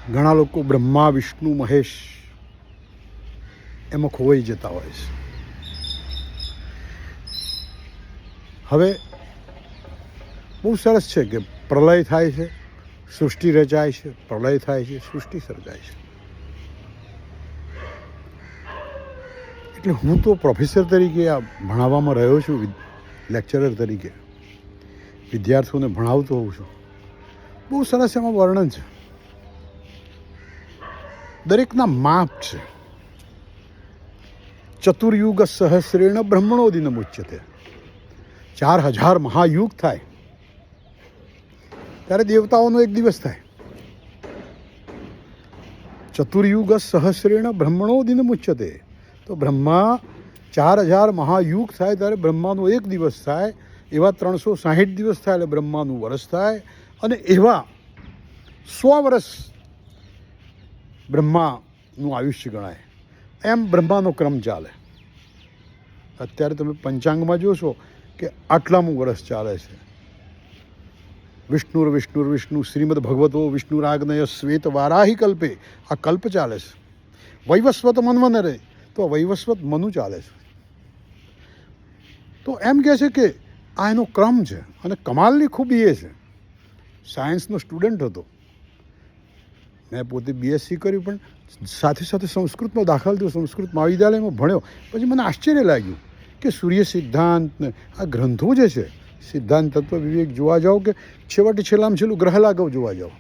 ઘણા લોકો બ્રહ્મા વિષ્ણુ મહેશ એમાં ખોવાઈ જતા હોય છે. હવે બહુ સરસ છે કે પ્રલય થાય છે, સૃષ્ટિ રચાય છે, પ્રલય થાય છે, સૃષ્ટિ સર્જાય છે. એટલે હું તો પ્રોફેસર તરીકે આ ભણાવવામાં રહ્યો છું, લેક્ચરર તરીકે વિદ્યાર્થીઓને ભણાવતો હોઉં છું. બહુ સરસ એમાં વર્ણન છે, દરેકના માપ છે. ચતુર્યુગ સહસ્રેણ બ્રહ્મણો દિન મુચ્યતે. 4000 મહાયુગ થાય ત્યારે દેવતાઓનો એક દિવસ થાય. ચતુર્યુગ સહસ્રેણ બ્રહ્મણો દિન મુચ્યતે. તો બ્રહ્મા 4000 મહાયુગ થાય ત્યારે બ્રહ્માનો એક દિવસ થાય. એવા 360 દિવસ થાય એટલે બ્રહ્માનું વર્ષ થાય. અને એવા 100 વર્ષ બ્રહ્માનું આયુષ્ય ગણાય. એમ બ્રહ્માનો ક્રમ ચાલે. અત્યારે તમે પંચાંગમાં જોશો કે આટલામું વર્ષ ચાલે છે. વિષ્ણુ શ્રીમદ ભગવતો વિષ્ણુરાગ્નય શ્વેત વારાહી કલ્પે. આ કલ્પ ચાલે છે. વૈવસ્વત મન્વનરે, તો વૈવસ્વત મનુ ચાલે છે. તો એમ કહે છે કે આ એનો ક્રમ છે. અને કમાલની ખૂબી એ છે, સાયન્સનો સ્ટુડન્ટ હતો, મેં પોતે બીએસસી કર્યું, પણ સાથે સાથે સંસ્કૃતમાં દાખલ થયો, સંસ્કૃત મહાવિદ્યાલયમાં ભણ્યો. પછી મને આશ્ચર્ય લાગ્યું કે સૂર્ય સિદ્ધાંત ને આ ગ્રંથો જે છે, સિદ્ધાંત તત્વ વિવેક જોવા જાઓ કે છેવટે છેલ્લામાં છેલ્લું ગ્રહ લાઘવ જોવા જાઓ,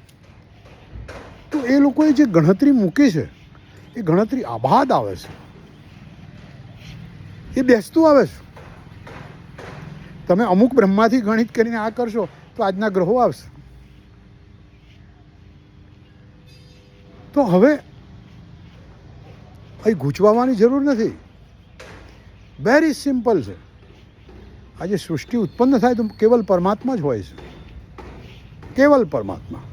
તો એ લોકોએ જે ગણતરી મૂકી છે એ ગણતરી આબાદ આવે છે, એ બેસતું આવે છે. તમે અમુક બ્રહ્માથી ગણિત કરીને આ કરશો તો આજના ગ્રહો આવશે. તો હવે અહીં ગૂંચવાવાની જરૂર નથી, વેરી સિમ્પલ છે. આજે સૃષ્ટિ ઉત્પન્ન થાય તો કેવલ પરમાત્મા જ હોય છે, કેવલ પરમાત્મા.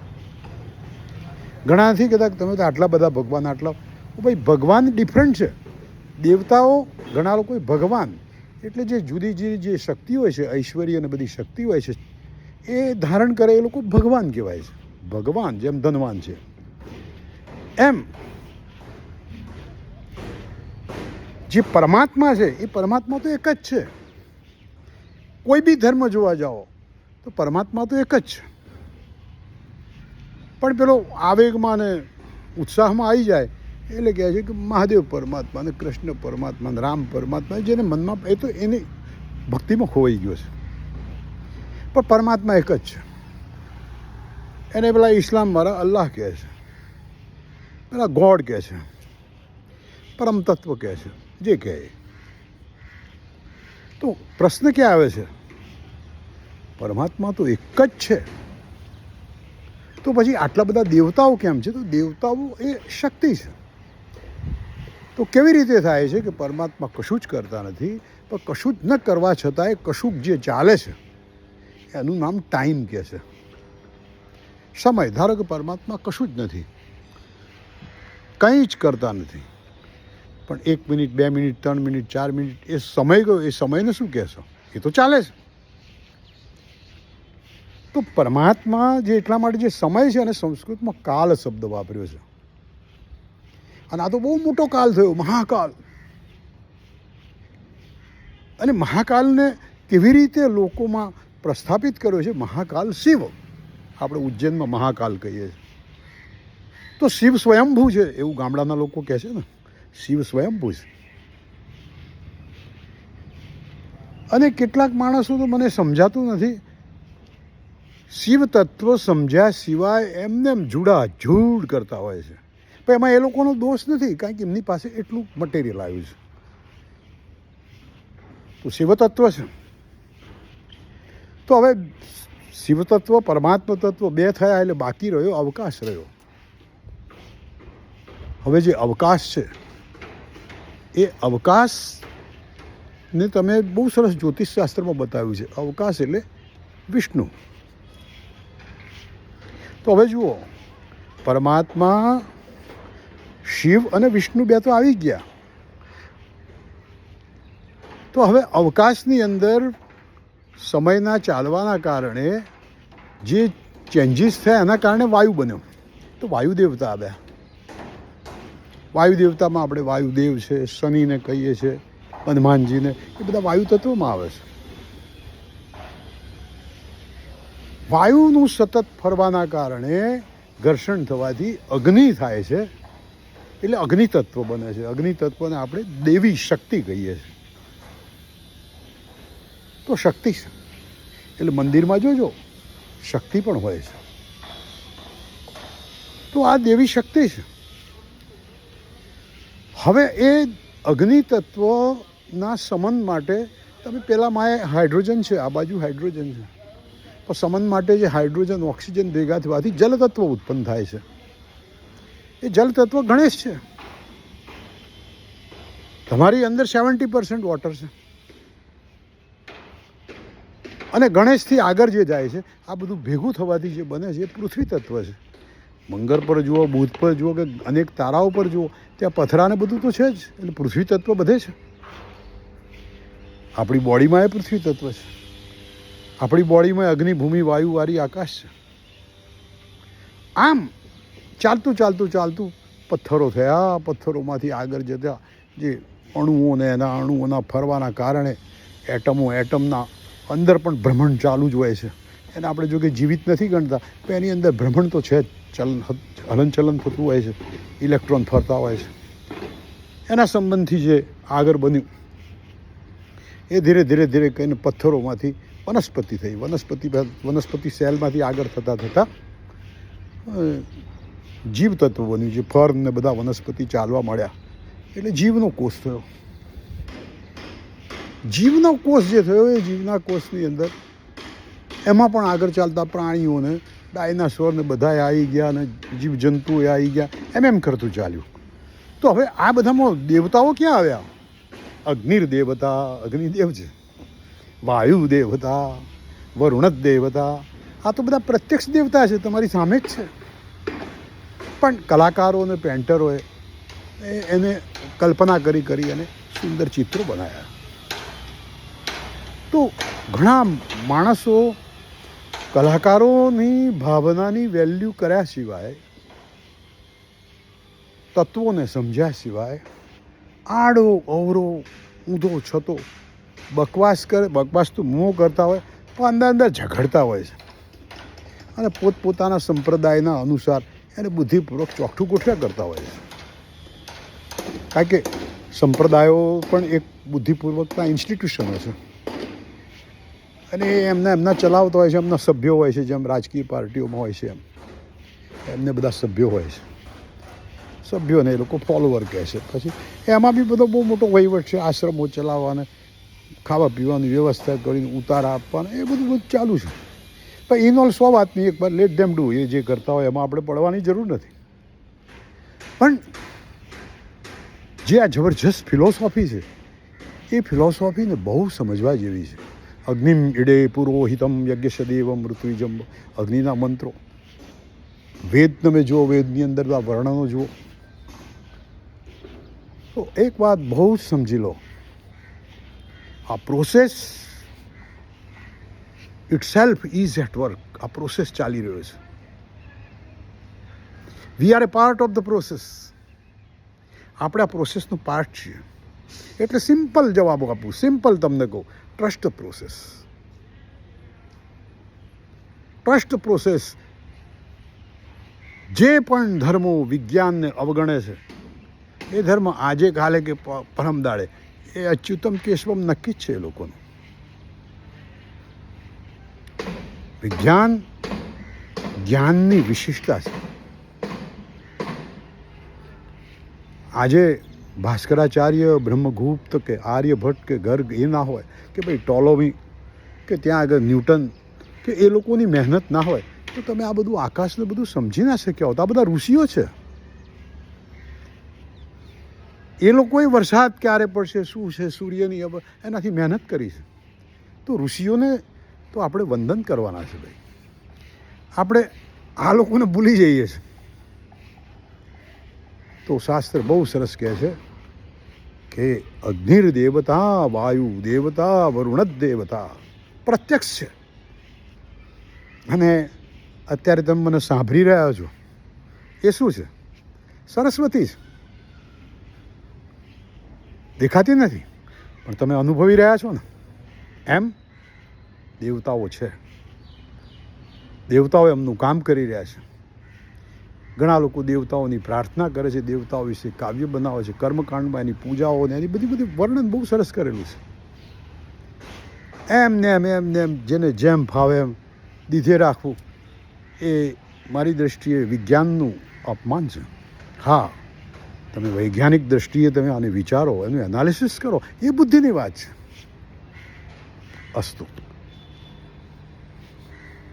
ઘણા નથી કહેતા કે તમે તો આટલા બધા ભગવાન, આટલા. ભાઈ ભગવાન ડિફરન્ટ છે. દેવતાઓ, ઘણા લોકો ભગવાન એટલે જે જુદી જુદી જે શક્તિ હોય છે, ઐશ્વર્ય અને બધી શક્તિ હોય છે, એ ધારણ કરે એ લોકો ભગવાન કહેવાય છે. ભગવાન જેમ ધનવાન છે એમ જે પરમાત્મા છે એ પરમાત્મા તો એક જ છે. કોઈ બી ધર્મ જોવા જાઓ તો પરમાત્મા તો એક જ છે. પણ પેલો આવેગમાં ને ઉત્સાહમાં આવી જાય એટલે કહે છે કે મહાદેવ પરમાત્મા ને કૃષ્ણ પરમાત્મા ને રામ પરમાત્મા, જેને મનમાં એ તો એની ભક્તિમાં ખોવાઈ ગયો છે. પણ પરમાત્મા એક જ છે. એને પેલા ઇસ્લામ વાળા અલ્લાહ કહે છે, પેલા ગોડ કહે છે, પરમ તત્વ કહે છે, જે કહે. તો પ્રશ્ન ક્યાં આવે છે? પરમાત્મા તો એક જ છે. તો પછી આટલા બધા દેવતાઓ કેમ છે? તો દેવતાઓ એ શક્તિ છે. તો કેવી રીતે થાય છે કે પરમાત્મા કશું જ કરતા નથી, પણ કશું જ ન કરવા છતાંય કશુંક જે ચાલે છે એનું નામ ટાઈમ કહે છે, સમય. ધારો કે પરમાત્મા કશું જ નથી, કંઈ જ કરતા નથી, પણ 1 મિનિટ 2 મિનિટ 3 મિનિટ 4 મિનિટ એ સમય ગયો, એ સમયને શું કહેશો? એ તો ચાલે છે. તો પરમાત્મા જે એટલા માટે જે સમય છે, અને સંસ્કૃતમાં કાલ શબ્દ વાપર્યો છે. અને આ તો બહુ મોટો કાલ થયો, મહાકાલ. અને મહાકાલને કેવી રીતે લોકોમાં પ્રસ્થાપિત કર્યો છે? મહાકાલ શિવ. આપણે ઉજ્જૈનમાં મહાકાલ કહીએ છીએ. તો શિવ સ્વયંભૂ છે એવું ગામડાના લોકો કહે છે ને, શિવ સ્વયંભૂ છે. અને કેટલાક માણસો તો મને સમજાતું નથી, શિવ તત્વ સમજ્યા સિવાય એમને એમ જૂડ કરતા હોય છે. પણ એમાં એ લોકોનો દોષ નથી, કારણ કે એમની પાસે એટલું મટીરિયલ આવ્યું છે. તો શિવ તત્વ છે. તો હવે શિવ તત્વ, પરમાત્મા તત્વ બે થયા એટલે બાકી રહ્યો અવકાશ રહ્યો. હવે જે અવકાશ છે એ અવકાશને તમે બહુ સરસ જ્યોતિષશાસ્ત્રમાં બતાવ્યું છે. અવકાશ એટલે વિષ્ણુ. તો હવે જુઓ, પરમાત્મા, શિવ અને વિષ્ણુ બે તો આવી ગયા. તો હવે અવકાશની અંદર સમયના ચાલવાના કારણે જે ચેન્જીસ થયા એના કારણે વાયુ બન્યો. તો વાયુ દેવતા આવ્યા. વાયુ દેવતામાં આપણે વાયુદેવ છે, શનિને કહીએ છીએ, હનુમાનજીને, એ બધા વાયુ તત્વમાં આવે છે. વાયુનું સતત ફરવાના કારણે ઘર્ષણ થવાથી અગ્નિ થાય છે, એટલે અગ્નિ તત્વ બને છે. અગ્નિ તત્વને આપણે દેવી શક્તિ કહીએ છીએ. તો શક્તિ છે એટલે મંદિરમાં જોજો શક્તિ પણ હોય છે. તો આ દેવી શક્તિ છે. હવે એ અગ્નિ તત્વના સમન માટે તમે પહેલાં માએ હાઇડ્રોજન છે, આ બાજુ હાઇડ્રોજન છે, તો સમન માટે જે હાઇડ્રોજન ઓક્સિજન ભેગા થવાથી જલ તત્વ ઉત્પન્ન થાય છે. એ જલ તત્વ ગણેશ છે. તમારી અંદર 70% વોટર છે અને ગણેશથી આગળ જે જાય છે આ બધું ભેગું થવાથી જે બને છે એ પૃથ્વી તત્વ છે. મંગળ પર જુઓ, બુધ પર જુઓ કે અનેક તારાઓ પર જુઓ, ત્યાં પથરાને બધું તો છે જ, એટલે પૃથ્વી તત્વ બધે છે. આપણી બોડીમાં એ પૃથ્વી તત્વ છે. આપણી બોડીમાં અગ્નિ, ભૂમિ, વાયુવાળી આકાશ છે. આમ ચાલતું ચાલતું ચાલતું પથ્થરો થયા. પથ્થરોમાંથી આગળ જતા જે અણુઓને એના અણુઓના ફરવાના કારણે એટમના અંદર પણ ભ્રમણ ચાલુ જ હોય છે. એને આપણે જો કે જીવિત નથી ગણતા, પણ એની અંદર ભ્રમણ તો છે જ, હલનચલન થતું હોય છે, ઇલેક્ટ્રોન ફરતા હોય છે. એના સંબંધથી જે આગળ બન્યું એ ધીરે ધીરે ધીરે કહીને પથ્થરોમાંથી વનસ્પતિ થઈ. વનસ્પતિ સેલમાંથી આગળ થતાં થતાં જીવ તત્વ બન્યું. જે ફળ ને બધા વનસ્પતિ ચાલવા મળ્યા એટલે જીવનો કોષ થયો. જીવનો કોષ જે થયો એ જીવના કોષની અંદર એમાં પણ આગળ ચાલતા પ્રાણીઓને, ડાયનાસોરને બધા આવી ગયા અને જીવજંતુઓ આવી ગયા, એમ કરતું ચાલ્યું. તો હવે આ બધામાં દેવતાઓ ક્યાં આવ્યા? અગ્નિર દેવતા, અગ્નિદેવ છે. વાયુ દેવતા, વરુણ દેવતા, આ તો બધા પ્રત્યક્ષ દેવતા છે, તમારી સામે જ છે. પણ કલાકારો અને પેન્ટરોએ એને કલ્પના કરી અને સુંદર ચિત્રો બનાવ્યા. તો ઘણા માણસો કલાકારોની ભાવનાની વેલ્યુ કર્યા સિવાય, તત્વોને સમજ્યા સિવાય આડો અવરો ઊંધો છતો બકવાસ તો મોં કરતા હોય, પણ અંદર ઝઘડતા હોય છે અને પોતપોતાના સંપ્રદાયના અનુસાર એને બુદ્ધિપૂર્વક ચોખ્ઠું ગોઠવ્યા કરતા હોય છે. કારણ કે સંપ્રદાયો પણ એક બુદ્ધિપૂર્વકના ઇન્સ્ટિટ્યુશનો છે અને એમના ચલાવતા હોય છે. એમના સભ્યો હોય છે, જેમ રાજકીય પાર્ટીઓમાં હોય છે એમને બધા સભ્યો હોય છે. સભ્યોને એ લોકો ફોલોવર કહે છે. પછી એમાં બી બધો બહુ મોટો વહીવટ છે. આશ્રમો ચલાવવાને, ખાવા પીવાની વ્યવસ્થા કરીને ઉતારા આપવાના, એ બધું ચાલુ છે. પણ ઇનોલ 100 વાતની, એકવાર લેટ ધેમ ડુ. એ જે કરતા હોય એમાં આપણે પડવાની જરૂર નથી. પણ જે આ જબરજસ્ત ફિલોસોફી છે એ ફિલોસોફીને બહુ સમજવા જેવી છે. અગ્નિમ ઈડે પુરોહિતમ યજ્ઞશદેવમ ઋત્વિજમ, અગ્નિના મંત્રો. વેદ તમે જુઓ, વેદની અંદર આ વર્ણનો જુઓ. તો એક વાત બહુ જ સમજી લો, આ process itself is at work. આ પ્રોસેસ ચાલી રહ્યો છે. We are a part of the process. આપણે આ પ્રોસેસનો પાર્ટ છીએ. એટલે સિમ્પલ જવાબ આપું, સિમ્પલ તમને કહું, trust the process. Trust process. જે પણ ધર્મો વિજ્ઞાનને અવગણે છે એ ધર્મ આજે કાલે કે પરમ દાડે એ અચ્યુતમ કેશવમ નક્કી જ છે એ લોકોનું. વિજ્ઞાન જ્ઞાનની વિશિષ્ટતા છે. આજે ભાસ્કરાચાર્ય, બ્રહ્મગુપ્ત કે આર્યભટ્ટ કે ગર્ગ એ ના હોય, કે ભાઈ ટોલોમી કે ત્યાં આગળ ન્યૂટન કે એ લોકોની મહેનત ના હોય તો તમે આ બધું આકાશને બધું સમજી ના શક્યા હોત. આ બધા ઋષિઓ છે. એ લોકોએ વરસાદ ક્યારે પડશે, શું છે, સૂર્યની એનાથી મહેનત કરી છે. તો ઋષિઓને તો આપણે વંદન કરવાના છે ભાઈ. આપણે આ લોકોને ભૂલી જઈએ છીએ. તો શાસ્ત્ર બહુ સરસ કહે છે કે અગ્નિર દેવતા, વાયુ દેવતા, વરુણ દેવતા પ્રત્યક્ષ છે. અને અત્યારે તમે મને સાંભળી રહ્યા છો એ શું છે? સરસ્વતી છે. દેખાતી નથી પણ તમે અનુભવી રહ્યા છો ને. એમ દેવતાઓ છે. દેવતાઓ એમનું કામ કરી રહ્યા છે. ઘણા લોકો દેવતાઓની પ્રાર્થના કરે છે, દેવતાઓ વિશે કાવ્ય બનાવે છે, કર્મકાંડમાં એની પૂજાઓ ને એની બધી વર્ણન બહુ સરસ કરેલું છે. એમ ને એમ જેને જેમ ફાવે એમ દીધે રાખવું એ મારી દ્રષ્ટિએ વિજ્ઞાનનું અપમાન છે. હા, તમે વૈજ્ઞાનિક દ્રષ્ટિએ તમે આને વિચારો, એનું એનાલિસિસ કરો, એ બુદ્ધિની વાત છે. અસ્તુ.